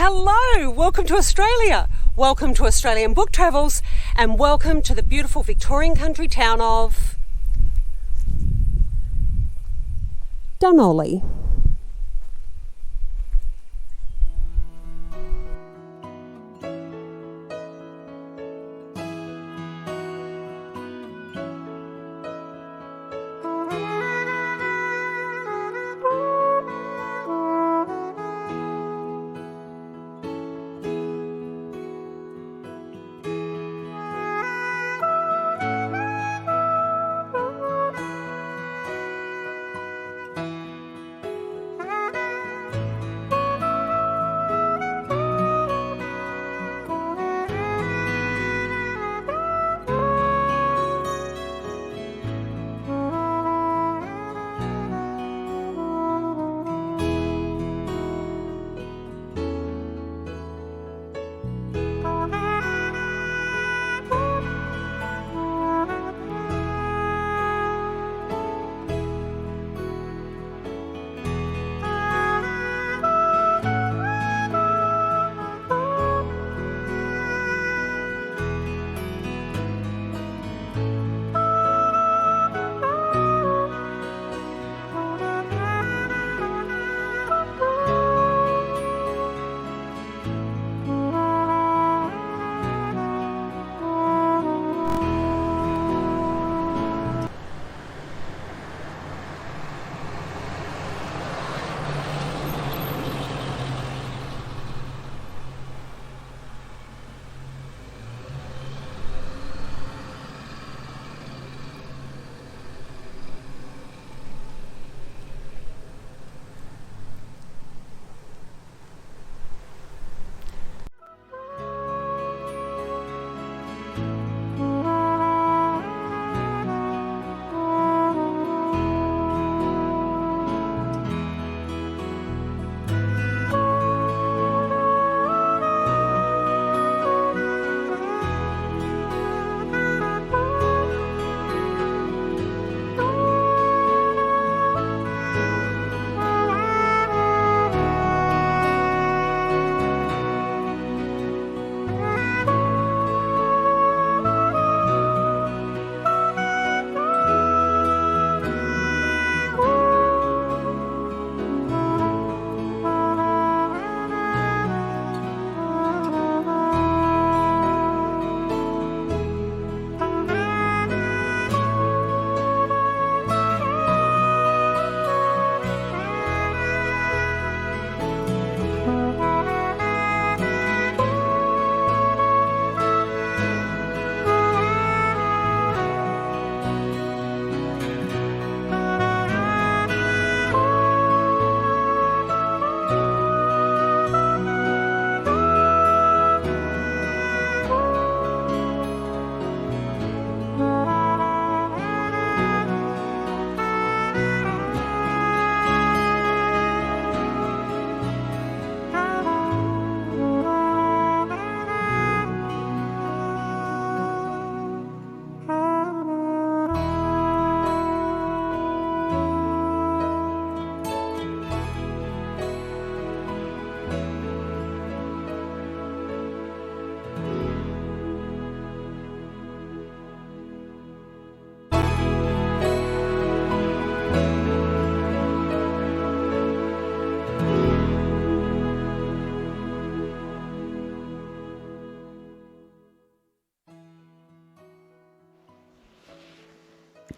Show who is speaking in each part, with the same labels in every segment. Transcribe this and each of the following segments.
Speaker 1: Hello, welcome to Australia. Welcome to Australian Book Travels and welcome to the beautiful Victorian country town of Dunolly.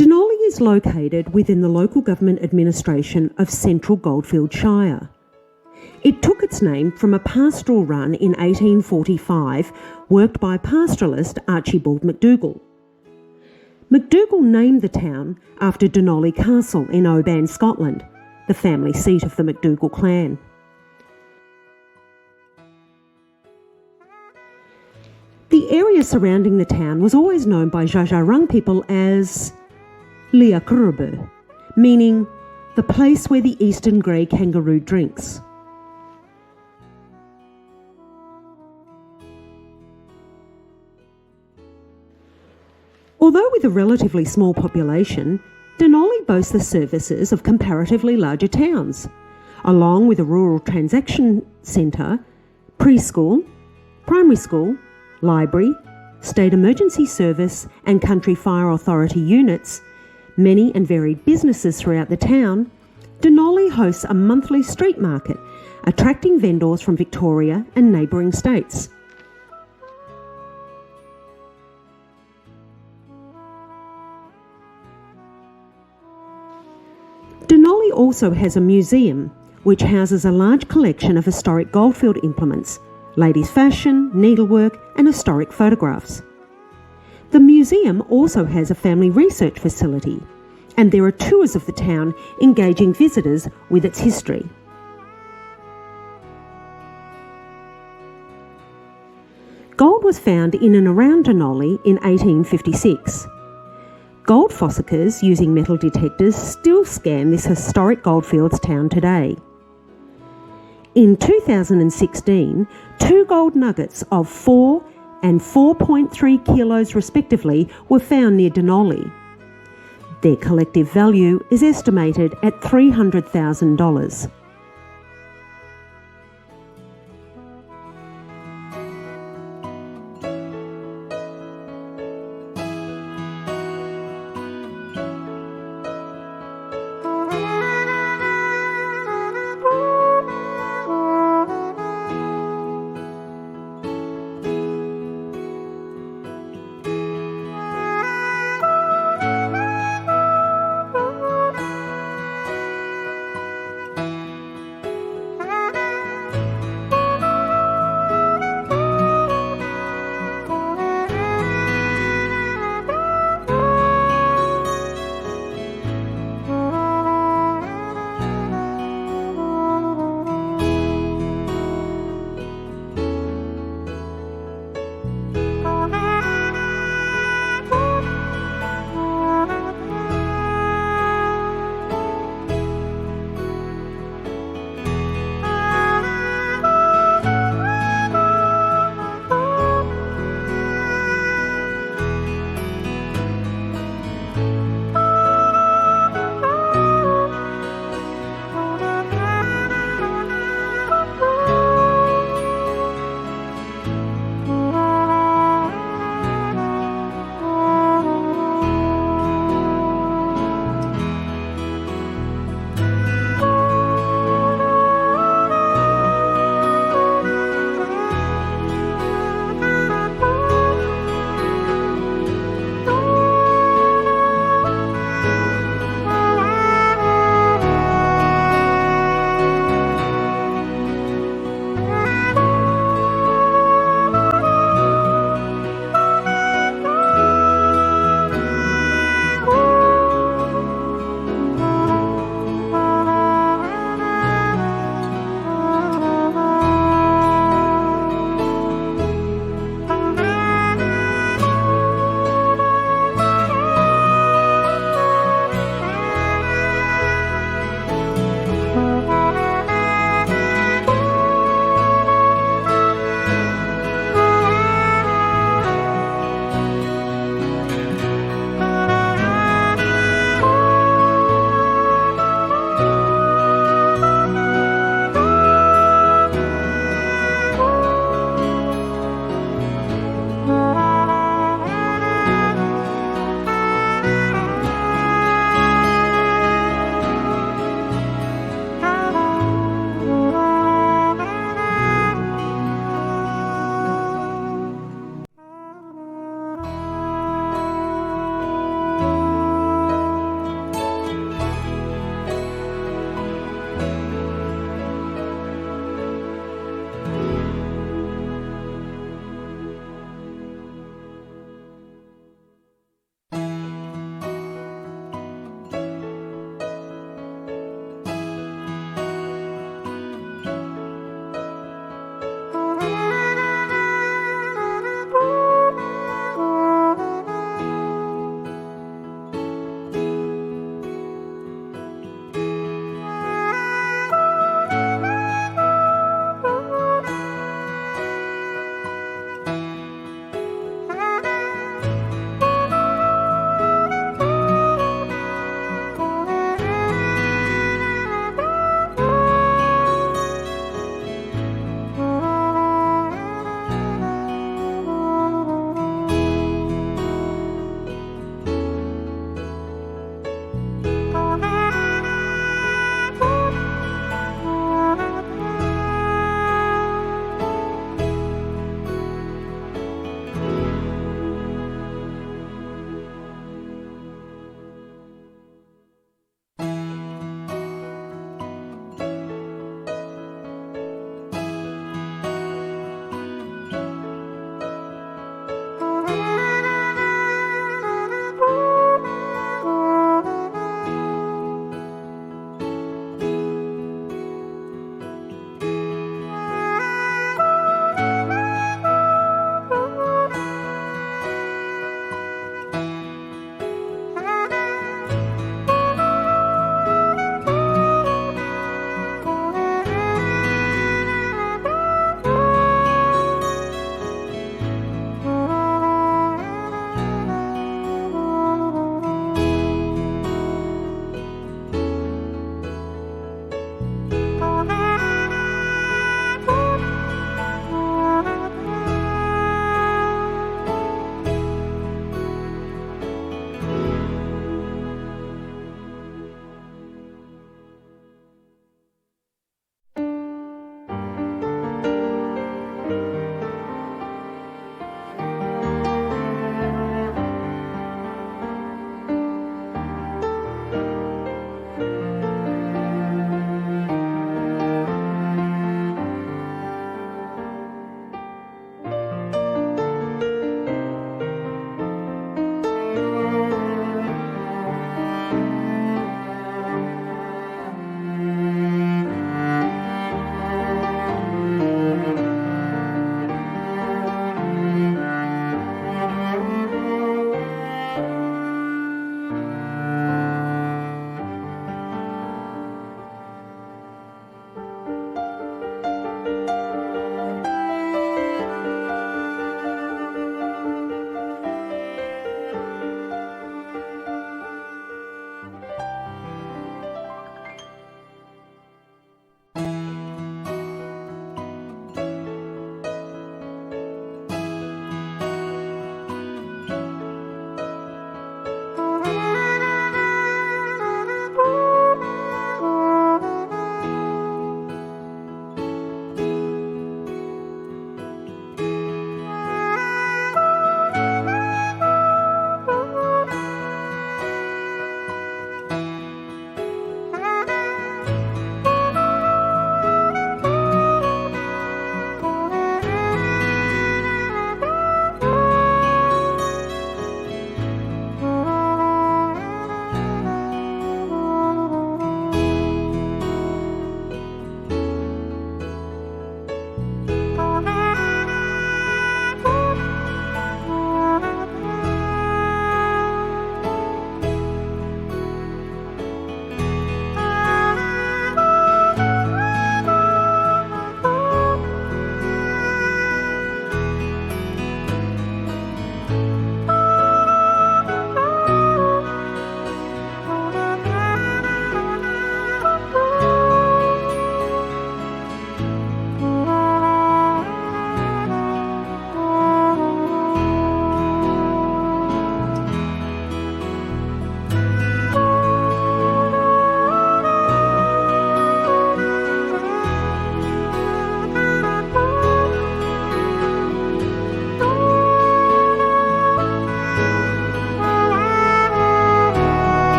Speaker 1: Dunolly is located within the local government administration of Central Goldfields Shire. It took its name from a pastoral run in 1845 worked by pastoralist Archibald MacDougall. MacDougall named the town after Dunolly Castle in Oban, Scotland, the family seat of the MacDougall clan. The area surrounding the town was always known by Dja Dja Wurrung people as Lia Kurrubu, meaning the place where the eastern grey kangaroo drinks. Although with a relatively small population, Dunolly boasts the services of comparatively larger towns, along with a rural transaction centre, preschool, primary school, library, state emergency service and country fire authority units, many and varied businesses throughout the town, Dunolly hosts a monthly street market, attracting vendors from Victoria and neighbouring states. Dunolly also has a museum, which houses a large collection of historic goldfield implements, ladies' fashion, needlework and historic photographs. The museum also has a family research facility, and there are tours of the town engaging visitors with its history. Gold was found in and around Dunolly in 1856. Gold fossickers using metal detectors still scan this historic goldfields town today. In 2016, 2 gold nuggets of 4 and 4.3 kilos respectively were found near Dunolly. Their collective value is estimated at $300,000.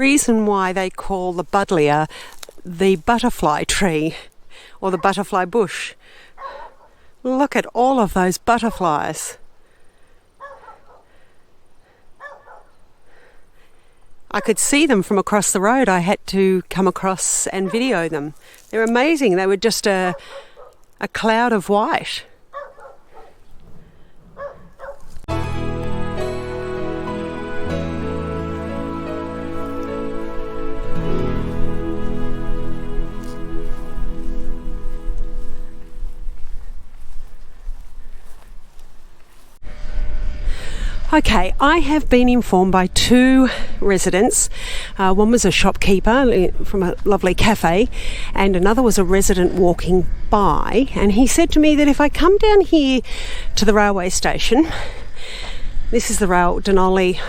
Speaker 1: Reason why they call the buddleia the butterfly tree or the butterfly bush. Look at all of those butterflies. I could see them from across the road. I had to come across and video them. They're amazing. They were just a cloud of white. Okay, I have been informed by two residents. One was a shopkeeper from a lovely cafe, and another was a resident walking by. And he said to me that if I come down here to the railway station, this is the Dunolly,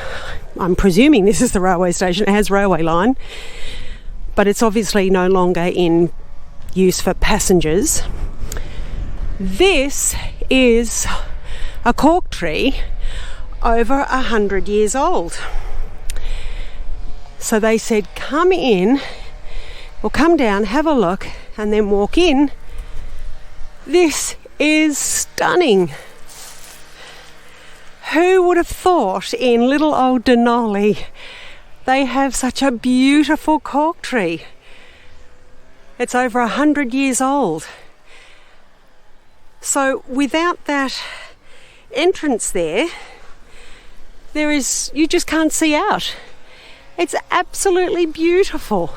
Speaker 1: I'm presuming this is the railway station, it has railway line, but it's obviously no longer in use for passengers. This is a cork tree over 100 years old. So they said come in or come down, have a look, and then walk in. This is stunning. Who would have thought in little old Dunolly they have such a beautiful cork tree? It's over 100 years old. So without that entrance there, you just can't see out. It's absolutely beautiful.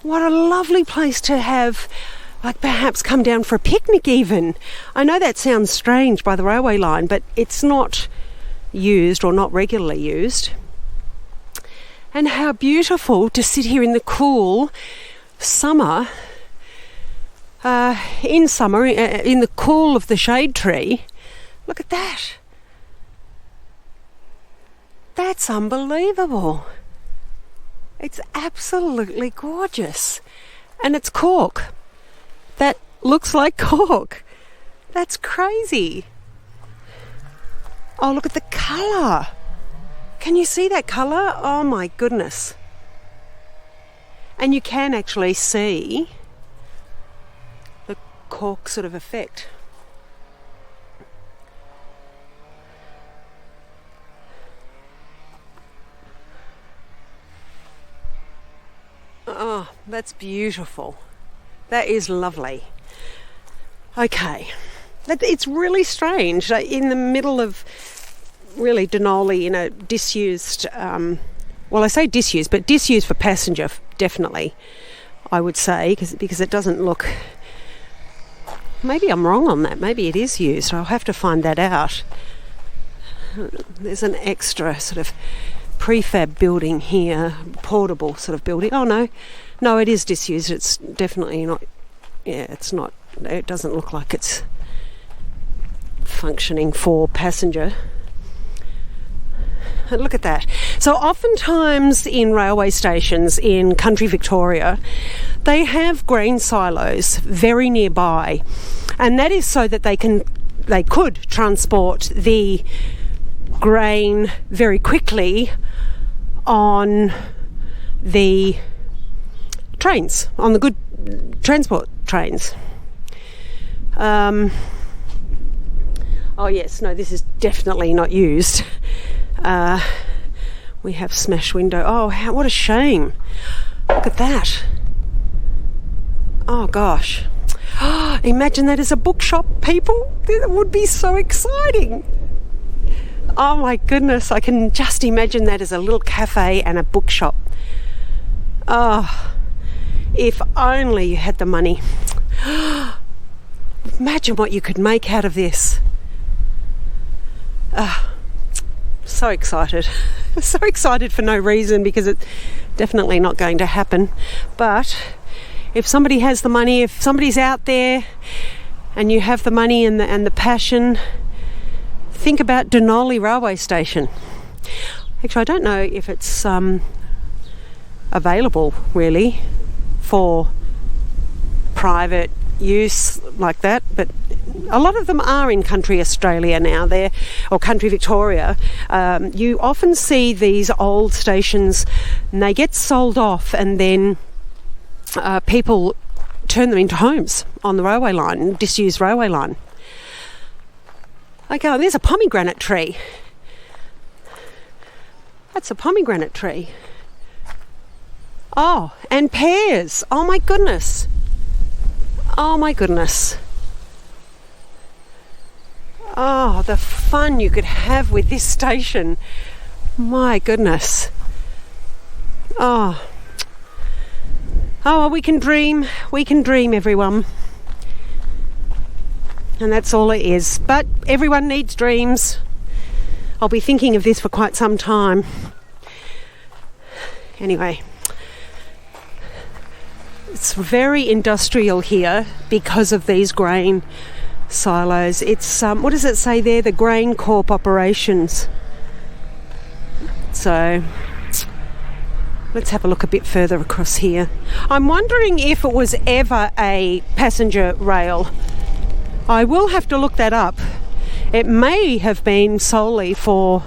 Speaker 1: What a lovely place to have, like perhaps come down for a picnic even. I know that sounds strange by the railway line, but it's not used or not regularly used. And how beautiful to sit here in the cool summer, in the cool of the shade tree. Look at that. That's unbelievable. It's absolutely gorgeous. And it's cork. That looks like cork. That's crazy. Oh, look at the colour. Can you see that colour? Oh my goodness. And you can actually see the cork sort of effect. Oh, that's beautiful. That is lovely. Okay. It's really strange. In the middle of really Dunolly, in a disused, well, I say disused, but disused for passenger, definitely, I would say, because it doesn't look... Maybe I'm wrong on that. Maybe it is used. I'll have to find that out. There's an extra sort of prefab building here, portable sort of building. Oh no, it is disused. It's definitely not. Yeah, it's not. It doesn't look like it's functioning for passenger. And look at that. So oftentimes in railway stations in country Victoria, they have grain silos very nearby, and that is so that they could transport the grain very quickly on the trains, on the good transport trains. Oh yes, no, this is definitely not used. We have smashed window. Oh, what a shame. Look at that. Oh gosh. Imagine that as a bookshop, people. That would be so exciting. Oh my goodness, I can just imagine that as a little cafe and a bookshop. Oh, if only you had the money. Imagine what you could make out of this. So excited. So excited for no reason, because it's definitely not going to happen. But if somebody has the money, if somebody's out there and you have the money and the passion, think about Dunolly railway station. Actually, I don't know if it's available really for private use like that, but a lot of them are in country Australia now, or country Victoria. You often see these old stations and they get sold off, and then people turn them into homes on the railway line, disused railway line. Okay, there's a pomegranate tree. That's a pomegranate tree. Oh, and pears. Oh my goodness. Oh my goodness. Oh, the fun you could have with this station. My goodness. Oh, well, we can dream, everyone. And that's all it is. But everyone needs dreams. I'll be thinking of this for quite some time. Anyway, it's very industrial here because of these grain silos. It's, what does it say there? The Grain Corp operations. So let's have a look a bit further across here. I'm wondering if it was ever a passenger rail. I will have to look that up. It may have been solely for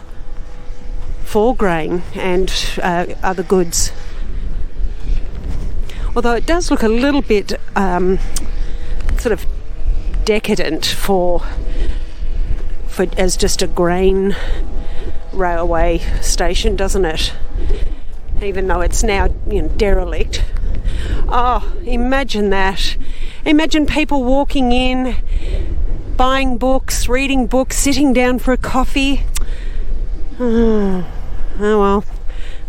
Speaker 1: grain and other goods. Although it does look a little bit sort of decadent for as just a grain railway station, doesn't it? Even though it's now, derelict. Oh, imagine that. Imagine people walking in, buying books, reading books, sitting down for a coffee. Oh well,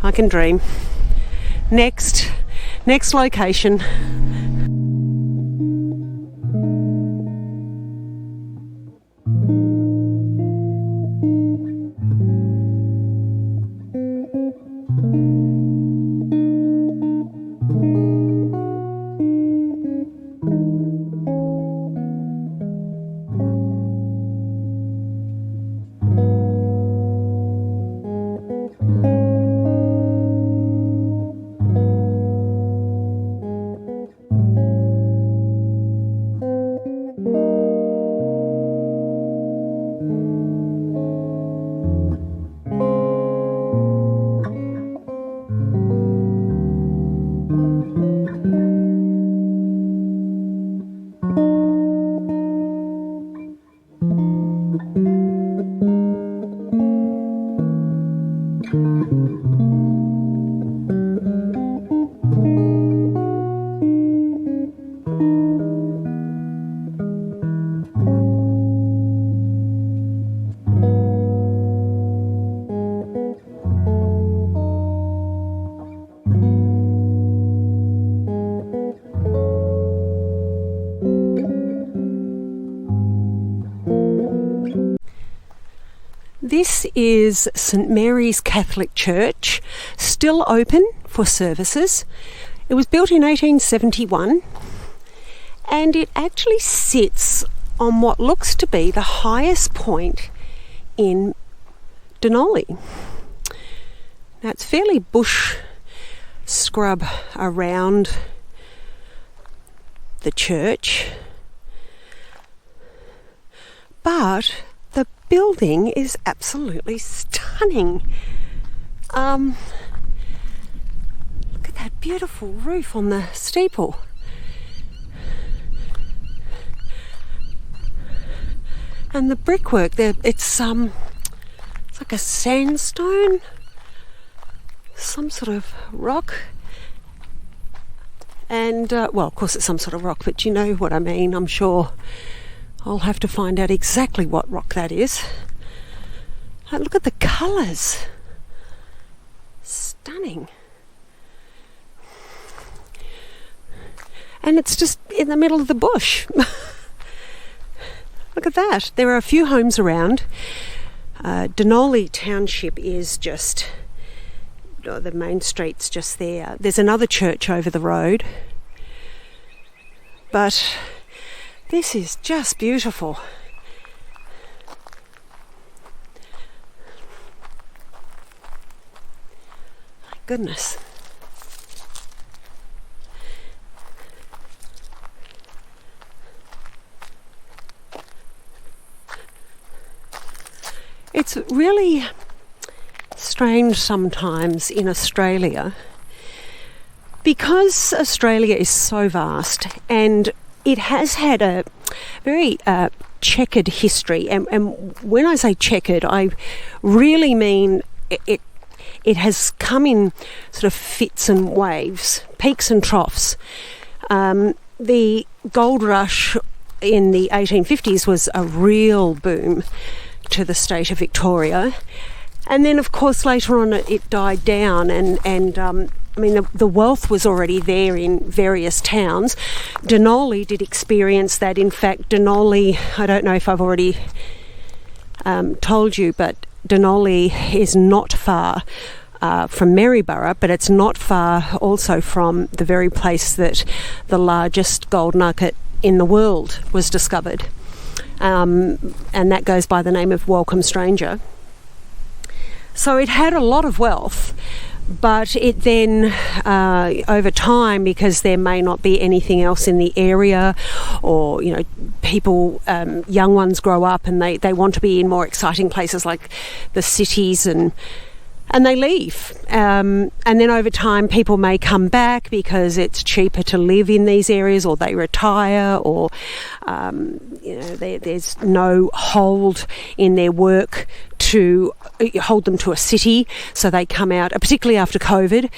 Speaker 1: I can dream. Next location. This is St Mary's Catholic Church, still open for services. It was built in 1871 and it actually sits on what looks to be the highest point in Dunolly. Now it's fairly bush scrub around the church, but the building is absolutely stunning. Look at that beautiful roof on the steeple. And the brickwork there, it's like a sandstone, some sort of rock. And, well, of course it's some sort of rock, but you know what I mean, I'm sure. I'll have to find out exactly what rock that is. Look at the colours. Stunning. And it's just in the middle of the bush. Look at that. There are a few homes around. Dunolly Township is just... the main street's just there. There's another church over the road. But... this is just beautiful. My goodness. It's really strange sometimes in Australia, because Australia is so vast and it has had a very checkered history. And when I say checkered, I really mean it has come in sort of fits and waves, peaks and troughs. The gold rush in the 1850s was a real boom to the state of Victoria. And then, of course, later on it died down, and I mean, the wealth was already there in various towns. Dunolly did experience that. In fact, Dunolly, I don't know if I've already told you, but Dunolly is not far from Maryborough, but it's not far also from the very place that the largest gold nugget in the world was discovered. And that goes by the name of Welcome Stranger. So it had a lot of wealth, but it then, over time, because there may not be anything else in the area, or, you know, people, young ones grow up and they want to be in more exciting places like the cities, and they leave. And then over time, people may come back because it's cheaper to live in these areas, or they retire, or there's no hold in their work to hold them to a city, so they come out. Particularly after COVID,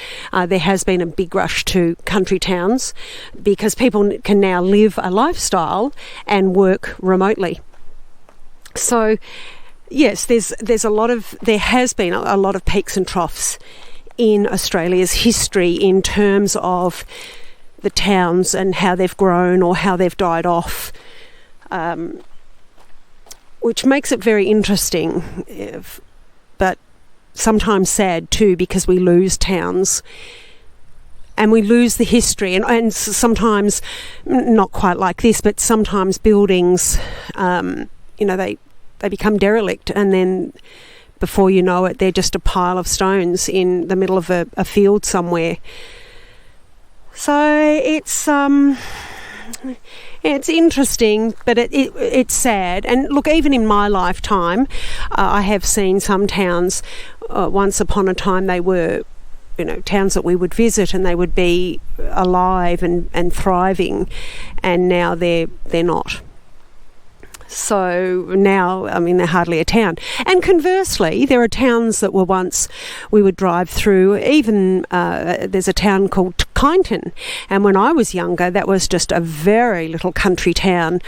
Speaker 1: there has been a big rush to country towns because people can now live a lifestyle and work remotely. So yes, there has been a lot of peaks and troughs in Australia's history in terms of the towns and how they've grown or how they've died off, which makes it very interesting, but sometimes sad too, because we lose towns and we lose the history, and sometimes, not quite like this, but sometimes buildings, they become derelict, and then before you know it, they're just a pile of stones in the middle of a field somewhere. So it's interesting, but it's sad. And look, even in my lifetime, I have seen some towns, once upon a time they were, towns that we would visit and they would be alive and thriving, and now they're not. So now, I mean, they're hardly a town. And conversely, there are towns that were once we would drive through. Even there's a town called Kyneton. And when I was younger, that was just a very little country town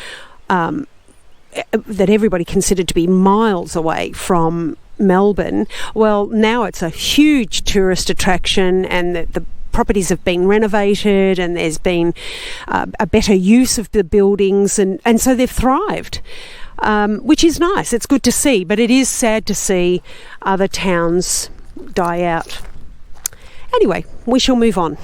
Speaker 1: that everybody considered to be miles away from Melbourne. Well, now it's a huge tourist attraction, and the properties have been renovated, and there's been a better use of the buildings, and so they've thrived, which is nice. It's good to see, but it is sad to see other towns die out. Anyway, we shall move on.